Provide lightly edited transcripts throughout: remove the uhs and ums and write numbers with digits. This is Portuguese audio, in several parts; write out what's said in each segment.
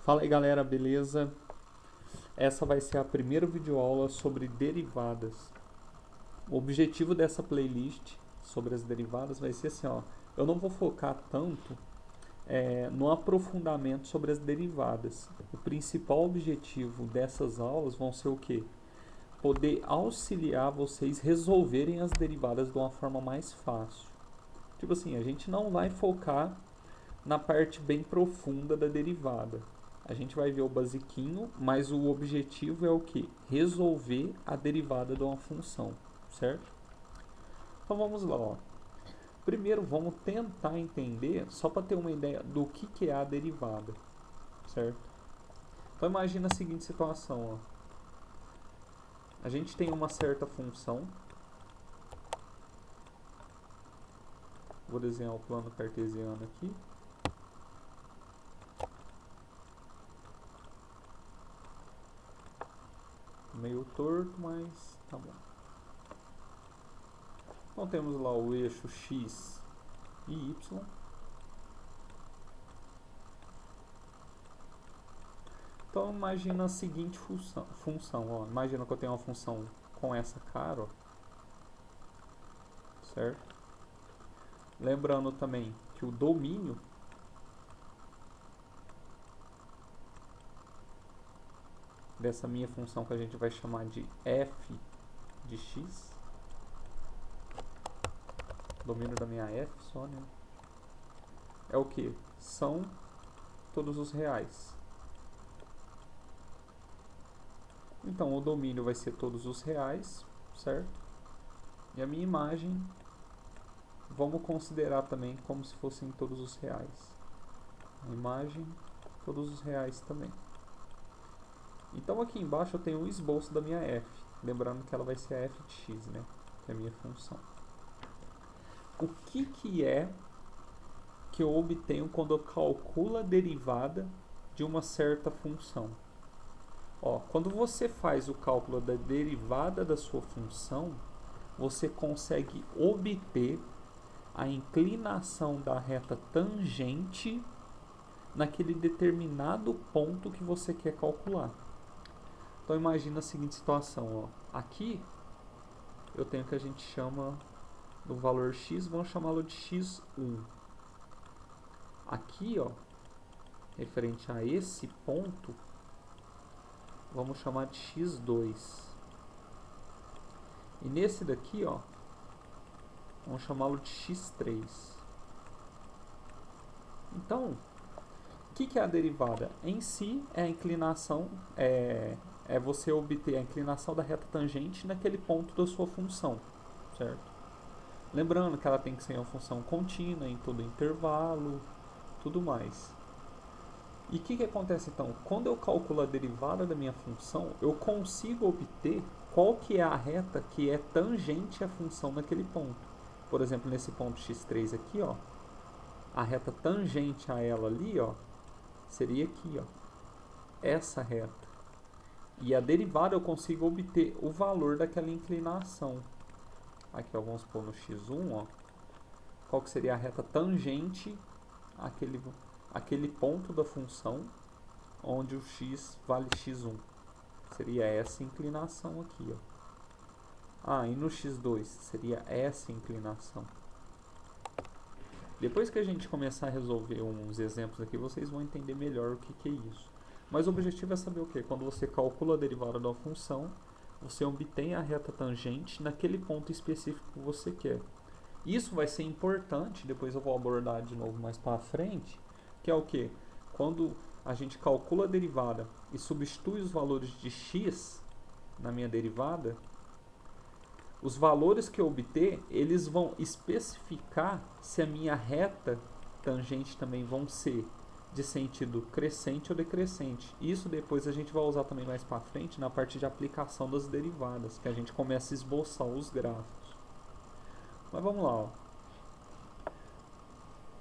Fala aí galera, beleza? Essa vai ser a primeira videoaula sobre derivadas. O objetivo dessa playlist sobre as derivadas vai ser assim, ó. Eu não vou focar tanto no aprofundamento sobre as derivadas. O principal objetivo dessas aulas vão ser o quê? Poder auxiliar vocês resolverem as derivadas de uma forma mais fácil. Tipo assim, a gente não vai focar na parte bem profunda da derivada. A gente vai ver o basiquinho, mas o objetivo é o que? Resolver a derivada de uma função, certo? Então vamos lá, ó. Primeiro vamos tentar entender, só para ter uma ideia do que é a derivada, certo? Então imagina a seguinte situação, ó. A gente tem uma certa função. Vou desenhar o plano cartesiano aqui. Meio torto, mas tá bom. Então temos lá o eixo x e y. Então imagina a seguinte função ó. Imagina que eu tenho uma função com essa cara, ó, certo? Lembrando também que o domínio dessa minha função que a gente vai chamar de f de x, domínio da minha f só, né? É o que? São todos os reais. Então o domínio vai ser todos os reais, certo? E a minha imagem vamos considerar também como se fossem todos os reais. A imagem, todos os reais também. Então aqui embaixo eu tenho o esboço da minha f, lembrando que ela vai ser a f de x, né? Que é a minha função. O que é que eu obtenho quando eu calculo a derivada de uma certa função? Ó, quando você faz o cálculo da derivada da sua função, você consegue obter a inclinação da reta tangente naquele determinado ponto que você quer calcular. Então imagina a seguinte situação, ó. Aqui eu tenho o que a gente chama do valor x, vamos chamá-lo de x1. Aqui, ó, referente a esse ponto, vamos chamar de x2. E nesse daqui, ó, vamos chamá-lo de x3. Então, o que é a derivada? Em si, é a inclinação, é você obter a inclinação da reta tangente naquele ponto da sua função, certo? Lembrando que ela tem que ser uma função contínua em todo intervalo, tudo mais. E o que acontece então? Quando eu calculo a derivada da minha função, eu consigo obter qual que é a reta que é tangente à função naquele ponto. Por exemplo, nesse ponto x3 aqui, ó, a reta tangente a ela ali, ó, seria aqui, ó, essa reta. E a derivada eu consigo obter o valor daquela inclinação. Aqui, ó, vamos pôr no x1, ó, qual que seria a reta tangente àquele ponto da função onde o x vale x1. Seria essa inclinação aqui, ó. E no x2 seria essa inclinação. Depois que a gente começar a resolver uns exemplos aqui, vocês vão entender melhor o que é isso. Mas o objetivo é saber o que? Quando você calcula a derivada da função, você obtém a reta tangente naquele ponto específico que você quer. Isso vai ser importante, depois eu vou abordar de novo mais para frente, que é o que? Quando a gente calcula a derivada e substitui os valores de x na minha derivada, os valores que eu obter, eles vão especificar se a minha reta tangente também vão ser de sentido crescente ou decrescente. Isso depois a gente vai usar também mais para frente na parte de aplicação das derivadas, que a gente começa a esboçar os gráficos. Mas vamos lá, ó.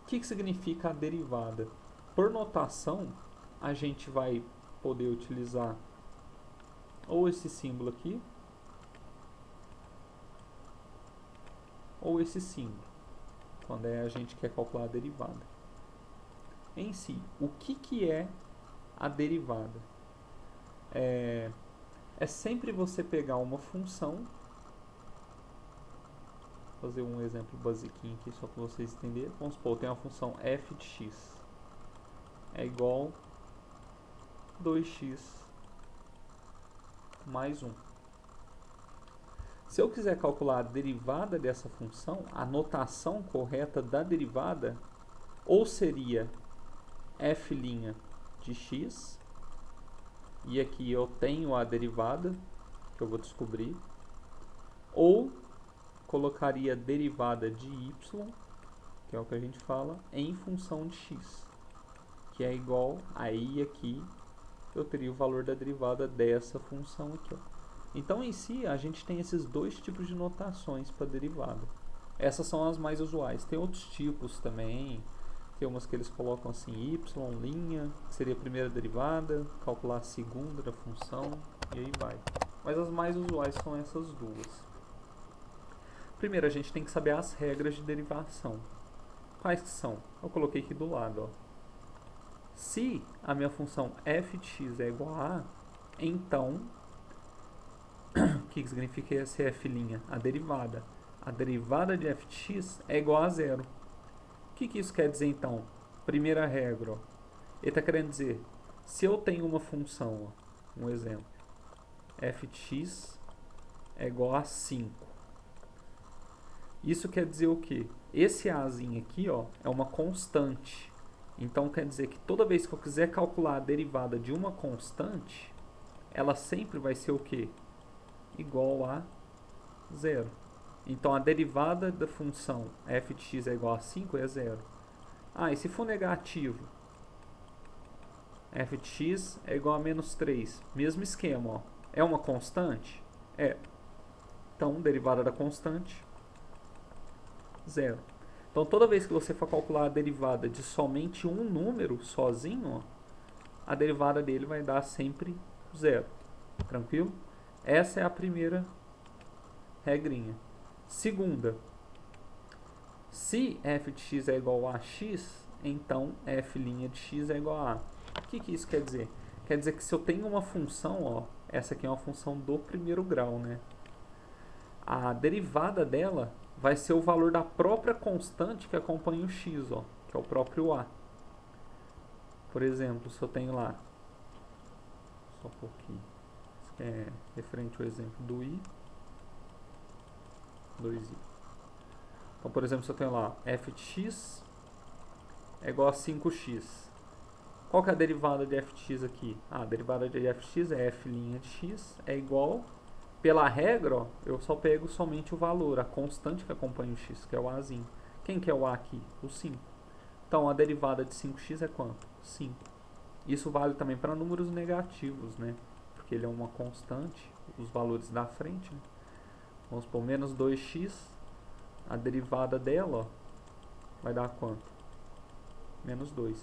O que significa a derivada? Por notação, a gente vai poder utilizar ou esse símbolo aqui, ou esse símbolo, quando a gente quer calcular a derivada. Em si, o que é a derivada? É sempre você pegar uma função, fazer um exemplo basiquinho aqui só para vocês entenderem. Vamos supor, tem uma função f de x é igual 2x mais 1. Se eu quiser calcular a derivada dessa função, a notação correta da derivada ou seria f' de x, e aqui eu tenho a derivada que eu vou descobrir, ou colocaria derivada de y, que é o que a gente fala, em função de x, que é igual aí aqui eu teria o valor da derivada dessa função aqui, ó. Então, em si, a gente tem esses dois tipos de notações para derivada. Essas são as mais usuais. Tem outros tipos também. Tem umas que eles colocam assim, y', que seria a primeira derivada, calcular a segunda da função, e aí vai. Mas as mais usuais são essas duas. Primeiro, a gente tem que saber as regras de derivação. Quais que são? Eu coloquei aqui do lado, ó. Se a minha função f de x é igual a A, então o que significa esse f'? A derivada. A derivada de f de x é igual a zero. O que isso quer dizer então? Primeira regra, ó. Ele está querendo dizer, se eu tenho uma função, ó, um exemplo, f de x é igual a 5. Isso quer dizer o quê? Esse azinho aqui, ó, é uma constante. Então quer dizer que toda vez que eu quiser calcular a derivada de uma constante, ela sempre vai ser o quê? Igual a zero. Então a derivada da função f de x é igual a 5 é zero. E se for negativo? F de x é igual a menos 3. Mesmo esquema, ó. É uma constante? É. Então, derivada da constante, zero. Então, toda vez que você for calcular a derivada de somente um número sozinho, ó, a derivada dele vai dar sempre zero. Tranquilo? Essa é a primeira regrinha. Segunda, se f de x é igual a x, então f' de x é igual a A. O que isso quer dizer? Quer dizer que se eu tenho uma função, ó, essa aqui é uma função do primeiro grau, né? A derivada dela vai ser o valor da própria constante que acompanha o x, ó, que é o próprio A. Por exemplo, se eu tenho lá, só um pouquinho, isso aqui é referente ao exemplo do i, 2i. Então, por exemplo, se eu tenho lá f de x é igual a 5x. Qual que é a derivada de f de x aqui? A derivada de f de x é f' de x é igual, pela regra, ó, eu só pego somente o valor, a constante que acompanha o x, que é o azinho. Quem que é o a aqui? O 5. Então, a derivada de 5x é quanto? 5. Isso vale também para números negativos, né? Porque ele é uma constante, os valores da frente, né? Vamos supor, menos 2x, a derivada dela, ó, vai dar quanto? Menos 2.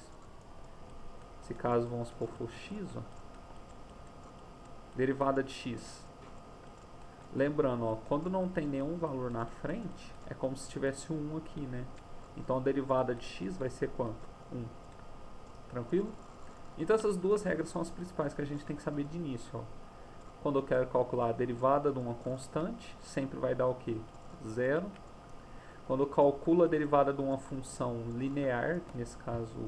Se caso, vamos supor, for x, ó, derivada de x. Lembrando, ó, quando não tem nenhum valor na frente, é como se tivesse um 1 aqui, né? Então a derivada de x vai ser quanto? 1. Tranquilo? Então essas duas regras são as principais que a gente tem que saber de início, ó. Quando eu quero calcular a derivada de uma constante, sempre vai dar o quê? 0. Quando eu calculo a derivada de uma função linear, que nesse caso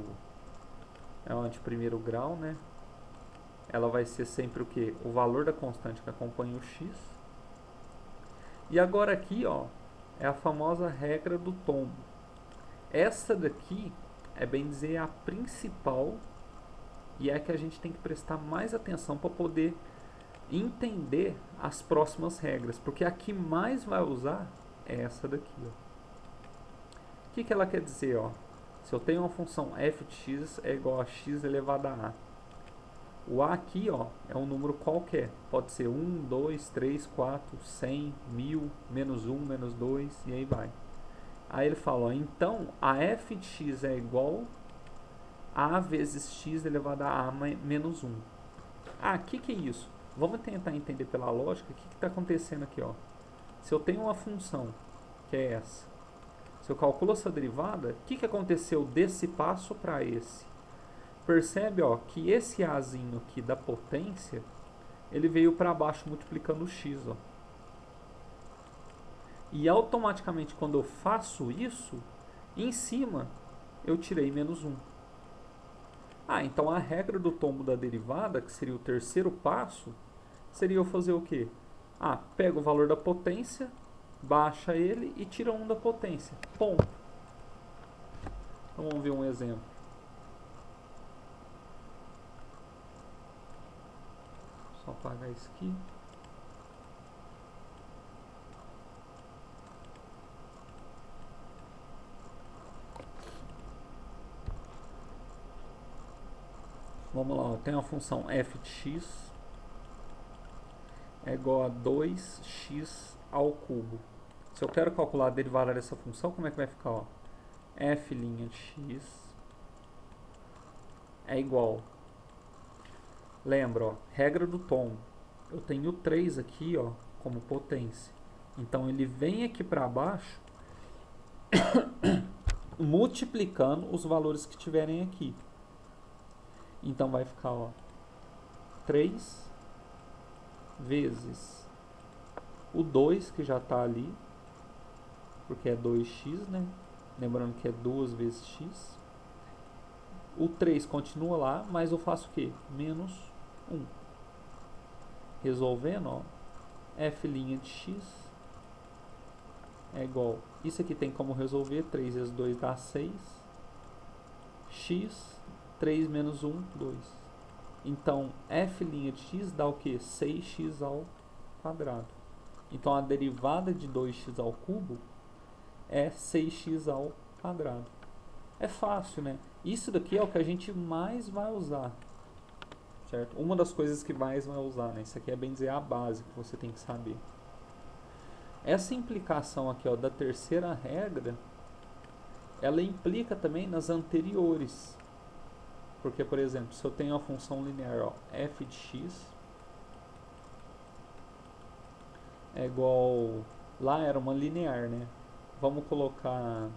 é uma de primeiro grau, né? Ela vai ser sempre o quê? O valor da constante que acompanha o x. E agora aqui, ó, é a famosa regra do tombo. Essa daqui é, bem dizer, a principal e é a que a gente tem que prestar mais atenção para poder entender as próximas regras, porque a que mais vai usar é essa daqui, ó. O que ela quer dizer, ó? Se eu tenho uma função f de x é igual a x elevado a A. O A aqui, ó, é um número qualquer. Pode ser 1, 2, 3, 4, 100, 1000, menos 1, menos 2, e aí vai. Aí ele fala, ó, então a f de x é igual a vezes x elevado a A menos 1. O que é isso? Vamos tentar entender pela lógica o que está acontecendo aqui, ó. Se eu tenho uma função, que é essa, se eu calculo essa derivada, o que aconteceu desse passo para esse? Percebe, ó, que esse azinho aqui da potência, ele veio para baixo multiplicando o x, ó. E automaticamente quando eu faço isso, em cima eu tirei menos 1. Ah, então a regra do tombo da derivada, que seria o terceiro passo, seria eu fazer o quê? Ah, pega o valor da potência, baixa ele e tira 1 da potência. Ponto. Então vamos ver um exemplo. Só apagar isso aqui. Vamos lá, tem a função f de x é igual a 2x ao cubo. Se eu quero calcular a derivada dessa função, como é que vai ficar? Ó? F' de x é igual. Lembra, ó, regra do tom. Eu tenho 3 aqui, ó, como potência. Então ele vem aqui para baixo multiplicando os valores que tiverem aqui. Então vai ficar, ó, 3 vezes o 2 que já está ali, porque é 2x, né? Lembrando que é 2 vezes x. O 3 continua lá, mas eu faço o quê? Menos 1. Resolvendo, ó, f' de x é igual. Isso aqui tem como resolver. 3 vezes 2 dá 6. X, 3 menos 1, 2. Então, f' de x dá o quê? 6x ao quadrado. Então, a derivada de 2x ao cubo é 6x ao quadrado. É fácil, né? Isso daqui é o que a gente mais vai usar, certo? Uma das coisas que mais vai usar, né? Isso aqui é bem dizer a base que você tem que saber. Essa implicação aqui, ó, da terceira regra, ela implica também nas anteriores. Porque, por exemplo, se eu tenho a função linear, ó, f de x é igual... Lá era uma linear, né? Vamos colocar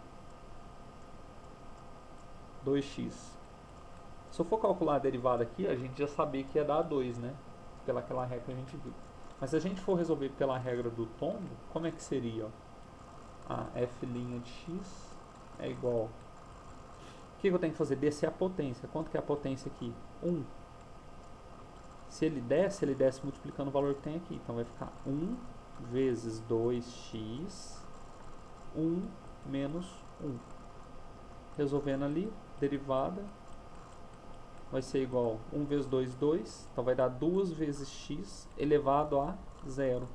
2x. Se eu for calcular a derivada aqui, a gente já sabia que ia dar 2, né? Pelaquela regra que a gente viu. Mas se a gente for resolver pela regra do tombo, como é que seria? Ó? A f' de x é igual... O que eu tenho que fazer? Descer a potência. Quanto que é a potência aqui? 1. Se ele desce multiplicando o valor que tem aqui. Então vai ficar 1 vezes 2x, 1 menos 1. Resolvendo ali, derivada vai ser igual a 1 vezes 2, 2. Então vai dar 2 vezes x elevado a 0.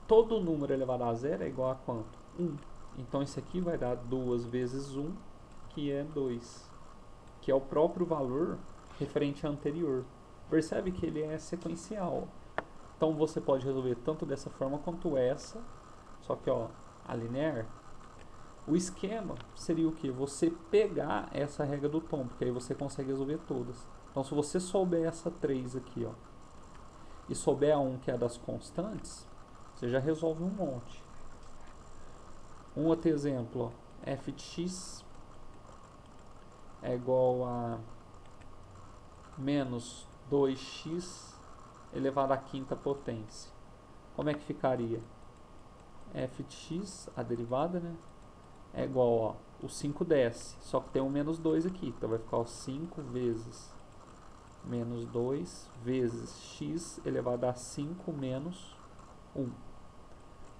Todo número elevado a 0 é igual a quanto? 1. Então isso aqui vai dar 2 vezes 1, que é 2. Que é o próprio valor referente ao anterior. Percebe que ele é sequencial. Então você pode resolver tanto dessa forma quanto essa. Só que, ó, a linear. O esquema seria o que? Você pegar essa regra do tom, porque aí você consegue resolver todas. Então, se você souber essa 3 aqui, ó, e souber a 1 que é a das constantes, você já resolve um monte. Um outro exemplo, ó, f de x é igual a menos 2x elevado à quinta potência. Como é que ficaria? F de x, a derivada, né? É igual, ó, o 5 desce, só que tem um menos 2 aqui, então vai ficar ó, 5 vezes menos 2 vezes x elevado a 5 menos 1.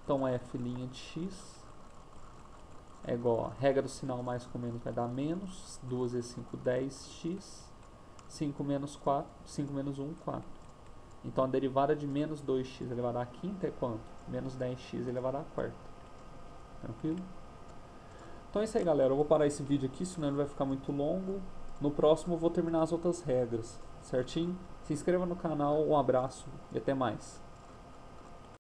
Então, f' de x é igual, a regra do sinal mais com menos vai dar menos, 2 vezes 5, 10x, 5 menos 4, 5 menos 1, 4. Então, a derivada de menos 2x elevado à quinta é quanto? Menos 10x elevado à quarta. Tranquilo? Então é isso aí, galera. Eu vou parar esse vídeo aqui, senão ele vai ficar muito longo. No próximo eu vou terminar as outras regras, certinho? Se inscreva no canal, um abraço e até mais.